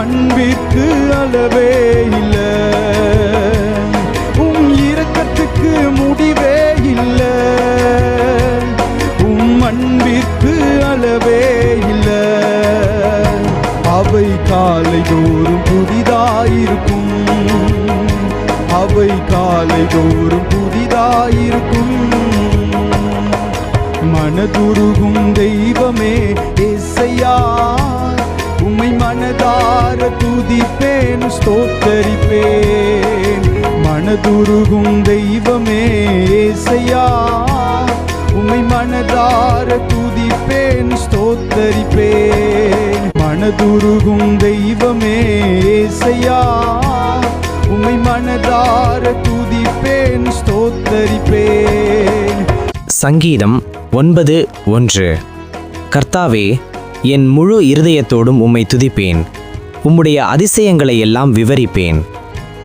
அன்பிற்கு அளவே இல்லை, உம் இரக்கத்துக்கு முடிவே இல்லை, உம் அன்பிற்கு அளவே இல்லை. அவை காலைதோறும் புதிதாயிருக்கும், அவை காலைதோறும் புதிதாயிருக்கும். மனதுருகும் தெய்வமே ஏசையா, உம்மை மனதார துதிப்பேன் ஸ்தோத்தரிப்பேன். மனதுருகும் தெய்வமே ஏசையா, உம்மை மனதார துதிப்பேன் ஸ்தோத்தரிப்பேன். மனதுருகும் தெய்வமே ஏசையா, உம்மை மனதார துதிப்பேன் ஸ்தோத்தரிப்பேன். சங்கீதம் 9:1. கர்த்தாவே, என் முழு இருதயத்தோடும் உம்மை துதிப்பேன், உம்முடைய அதிசயங்களை எல்லாம் விவரிப்பேன்.